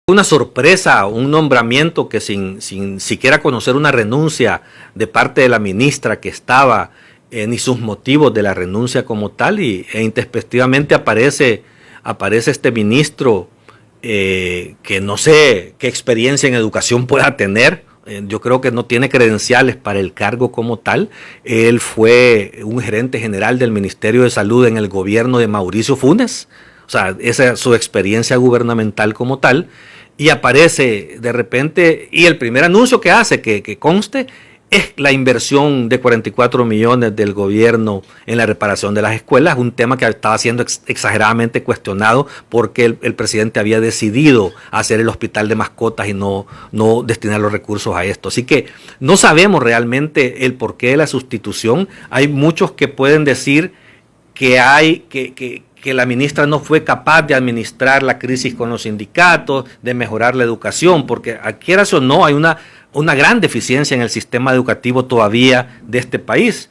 Una sorpresa, un nombramiento que sin siquiera conocer una renuncia de parte de la ministra que estaba, ni sus motivos de la renuncia como tal, e intempestivamente aparece este ministro que no sé qué experiencia en educación pueda tener. Yo creo que no tiene credenciales para el cargo como tal. Él fue un gerente general del Ministerio de Salud en el gobierno de Mauricio Funes. O sea, esa es su experiencia gubernamental como tal. Y aparece de repente, y el primer anuncio que hace, que conste, es la inversión de 44 millones del gobierno en la reparación de las escuelas, un tema que estaba siendo exageradamente cuestionado porque el presidente había decidido hacer el hospital de mascotas y no destinar los recursos a esto. Así que no sabemos realmente el porqué de la sustitución. Hay muchos que pueden decir que la ministra no fue capaz de administrar la crisis con los sindicatos, de mejorar la educación, porque quieras o no, hay una gran deficiencia en el sistema educativo todavía de este país.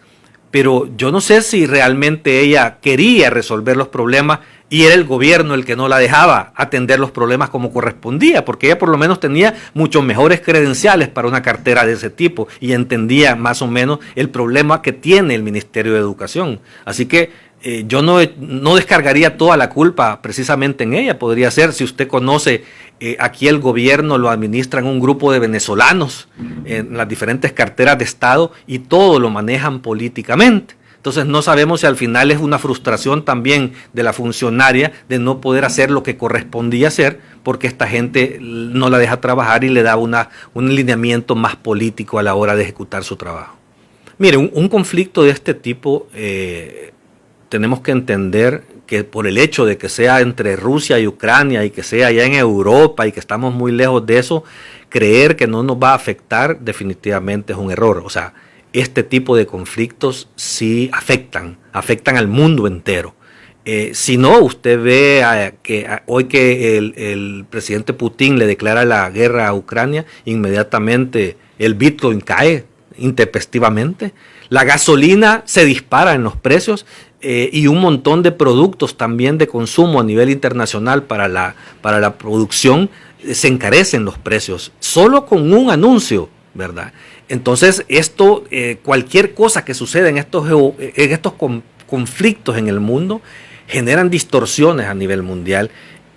Pero yo no sé si realmente ella quería resolver los problemas y era el gobierno el que no la dejaba atender los problemas como correspondía, porque ella por lo menos tenía muchos mejores credenciales para una cartera de ese tipo y entendía más o menos el problema que tiene el Ministerio de Educación. Así que yo no descargaría toda la culpa precisamente en ella. Podría ser, si usted conoce, aquí el gobierno lo administran un grupo de venezolanos en las diferentes carteras de Estado y todo lo manejan políticamente. Entonces no sabemos si al final es una frustración también de la funcionaria de no poder hacer lo que correspondía hacer porque esta gente no la deja trabajar y le da un lineamiento más político a la hora de ejecutar su trabajo. Mire, un conflicto de este tipo tenemos que entender que por el hecho de que sea entre Rusia y Ucrania y que sea allá en Europa y que estamos muy lejos de eso, creer que no nos va a afectar definitivamente es un error. O sea, este tipo de conflictos sí afectan al mundo entero. Si no, usted ve hoy que el presidente Putin le declara la guerra a Ucrania, inmediatamente el Bitcoin cae intempestivamente, la gasolina se dispara en los precios y un montón de productos también de consumo a nivel internacional para la producción se encarecen los precios, solo con un anuncio, ¿verdad? Entonces esto, cualquier cosa que suceda en estos conflictos en el mundo generan distorsiones a nivel mundial.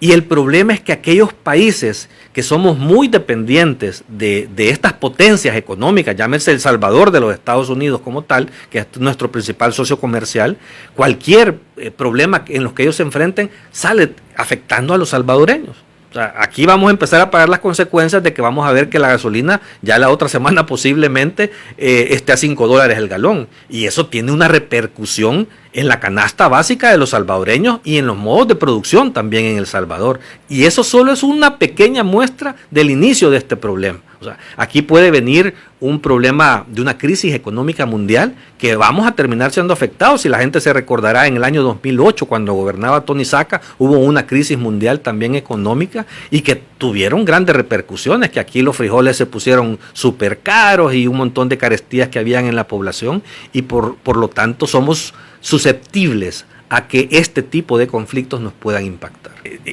Y el problema es que aquellos países que somos muy dependientes de estas potencias económicas, llámese El Salvador de los Estados Unidos como tal, que es nuestro principal socio comercial, cualquier problema en los que ellos se enfrenten sale afectando a los salvadoreños. O sea, aquí vamos a empezar a pagar las consecuencias de que vamos a ver que la gasolina ya la otra semana posiblemente esté a $5 el galón. Y eso tiene una repercusión en la canasta básica de los salvadoreños y en los modos de producción también en El Salvador. Y eso solo es una pequeña muestra del inicio de este problema. O sea, aquí puede venir un problema de una crisis económica mundial que vamos a terminar siendo afectados. Si la gente se recordará, en el año 2008, cuando gobernaba Tony Saca, hubo una crisis mundial también económica y que tuvieron grandes repercusiones, que aquí los frijoles se pusieron súper caros y un montón de carestías que habían en la población y por lo tanto somos susceptibles a que este tipo de conflictos nos puedan impactar.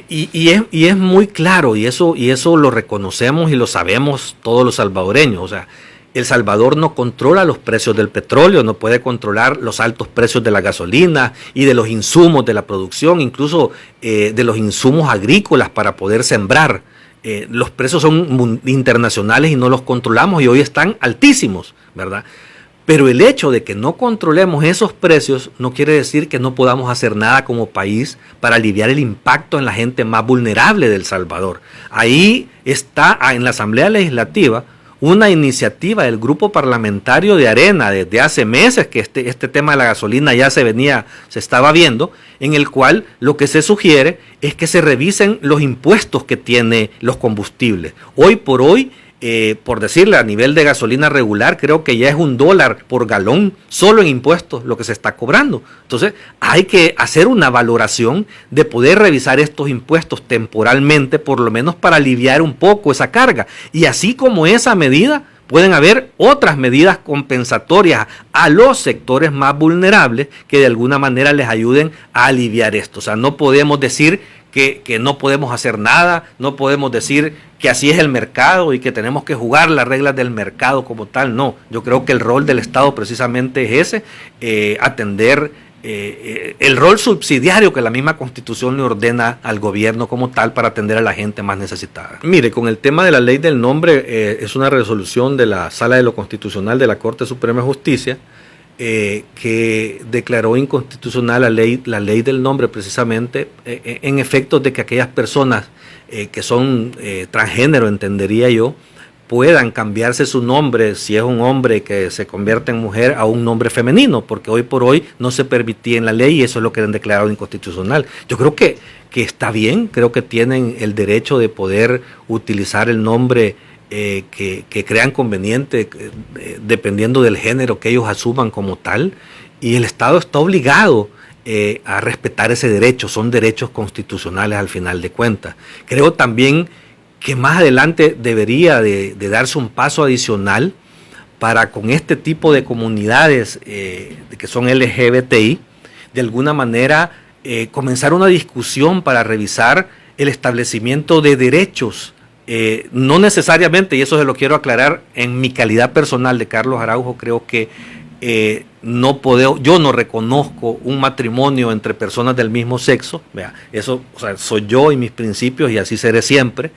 Y es muy claro, y eso lo reconocemos y lo sabemos todos los salvadoreños. O sea, El Salvador no controla los precios del petróleo, no puede controlar los altos precios de la gasolina y de los insumos de la producción, incluso de los insumos agrícolas para poder sembrar. Los precios son internacionales y no los controlamos y hoy están altísimos, ¿verdad? Pero el hecho de que no controlemos esos precios no quiere decir que no podamos hacer nada como país para aliviar el impacto en la gente más vulnerable de El Salvador. Ahí está en la Asamblea Legislativa una iniciativa del grupo parlamentario de Arena desde hace meses que este tema de la gasolina ya se estaba viendo, en el cual lo que se sugiere es que se revisen los impuestos que tienen los combustibles. Hoy por hoy, por decirle, a nivel de gasolina regular, creo que ya es $1 por galón solo en impuestos lo que se está cobrando. Entonces hay que hacer una valoración de poder revisar estos impuestos temporalmente, por lo menos para aliviar un poco esa carga. Y así como esa medida, pueden haber otras medidas compensatorias a los sectores más vulnerables que de alguna manera les ayuden a aliviar esto. O sea, no podemos decir que no podemos hacer nada, no podemos decir que así es el mercado y que tenemos que jugar las reglas del mercado como tal. No, yo creo que el rol del Estado precisamente es ese, atender el rol subsidiario que la misma Constitución le ordena al gobierno como tal para atender a la gente más necesitada. Mire, con el tema de la ley del nombre, es una resolución de la Sala de lo Constitucional de la Corte Suprema de Justicia, que declaró inconstitucional la ley del nombre precisamente en efectos de que aquellas personas que son transgénero, entendería yo, puedan cambiarse su nombre, si es un hombre que se convierte en mujer, a un nombre femenino, porque hoy por hoy no se permitía en la ley y eso es lo que han declarado inconstitucional. Yo creo que está bien, creo que tienen el derecho de poder utilizar el nombre que crean conveniente, dependiendo del género que ellos asuman como tal, y el Estado está obligado a respetar ese derecho, son derechos constitucionales al final de cuentas. Creo también que más adelante debería de darse un paso adicional para con este tipo de comunidades que son LGBTI, de alguna manera comenzar una discusión para revisar el establecimiento de derechos. No necesariamente, y eso se lo quiero aclarar, en mi calidad personal de Carlos Araujo, creo que yo no reconozco un matrimonio entre personas del mismo sexo. Vea, eso, o sea, soy yo y mis principios y así seré siempre.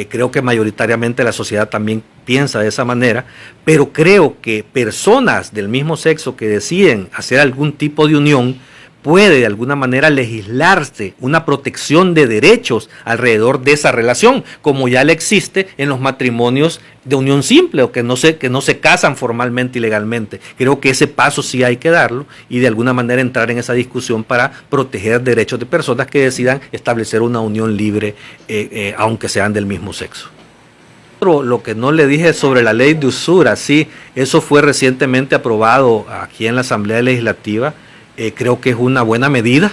Creo que mayoritariamente la sociedad también piensa de esa manera, pero creo que personas del mismo sexo que deciden hacer algún tipo de unión, puede de alguna manera legislarse una protección de derechos alrededor de esa relación, como ya le existe en los matrimonios de unión simple o que no se casan formalmente y legalmente. Creo que ese paso sí hay que darlo y de alguna manera entrar en esa discusión para proteger derechos de personas que decidan establecer una unión libre, aunque sean del mismo sexo. Lo que no le dije sobre la ley de usura, sí, eso fue recientemente aprobado aquí en la Asamblea Legislativa. Creo que es una buena medida,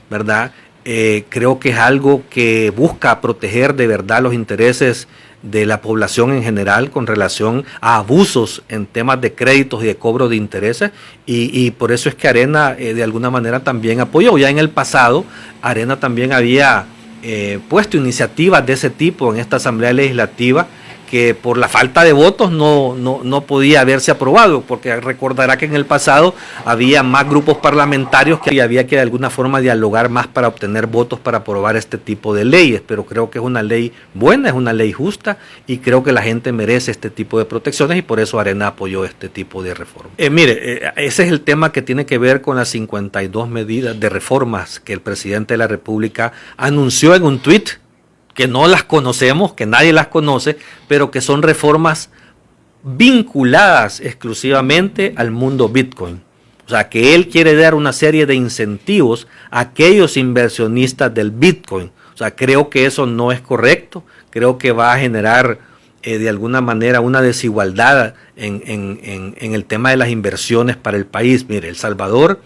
¿verdad? Creo que es algo que busca proteger de verdad los intereses de la población en general con relación a abusos en temas de créditos y de cobro de intereses y por eso es que Arena de alguna manera también apoyó. Ya en el pasado Arena también había puesto iniciativas de ese tipo en esta Asamblea Legislativa que por la falta de votos no podía haberse aprobado, porque recordará que en el pasado había más grupos parlamentarios que había que de alguna forma dialogar más para obtener votos para aprobar este tipo de leyes, pero creo que es una ley buena, es una ley justa y creo que la gente merece este tipo de protecciones y por eso Arena apoyó este tipo de reformas. Mire, ese es el tema que tiene que ver con las 52 medidas de reformas que el presidente de la República anunció en un tuit, que no las conocemos, que nadie las conoce, pero que son reformas vinculadas exclusivamente al mundo Bitcoin. O sea, que él quiere dar una serie de incentivos a aquellos inversionistas del Bitcoin. O sea, creo que eso no es correcto, creo que va a generar de alguna manera una desigualdad en el tema de las inversiones para el país. Mire, El Salvador,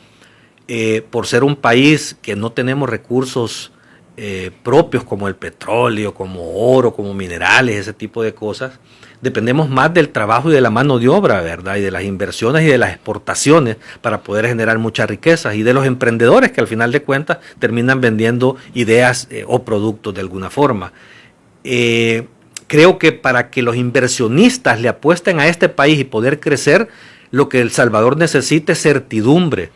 por ser un país que no tenemos recursos propios como el petróleo, como oro, como minerales, ese tipo de cosas, dependemos más del trabajo y de la mano de obra, ¿verdad? Y de las inversiones y de las exportaciones para poder generar muchas riquezas y de los emprendedores que al final de cuentas terminan vendiendo ideas o productos de alguna forma. Creo que para que los inversionistas le apuesten a este país y poder crecer, lo que El Salvador necesita es certidumbre,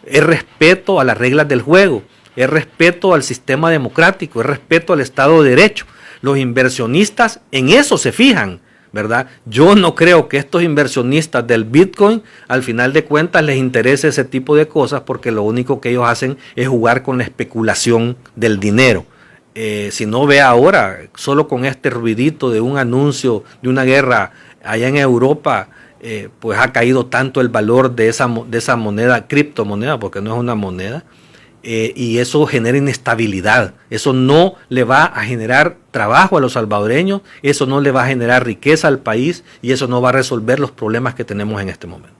es respeto a las reglas del juego, es respeto al sistema democrático, es respeto al Estado de Derecho. Los inversionistas en eso se fijan, ¿verdad? Yo no creo que estos inversionistas del Bitcoin al final de cuentas les interese ese tipo de cosas porque lo único que ellos hacen es jugar con la especulación del dinero. Si no ve ahora, solo con este ruidito de un anuncio de una guerra allá en Europa, pues ha caído tanto el valor de esa moneda, criptomoneda, porque no es una moneda. Y eso genera inestabilidad, eso no le va a generar trabajo a los salvadoreños, eso no le va a generar riqueza al país y eso no va a resolver los problemas que tenemos en este momento.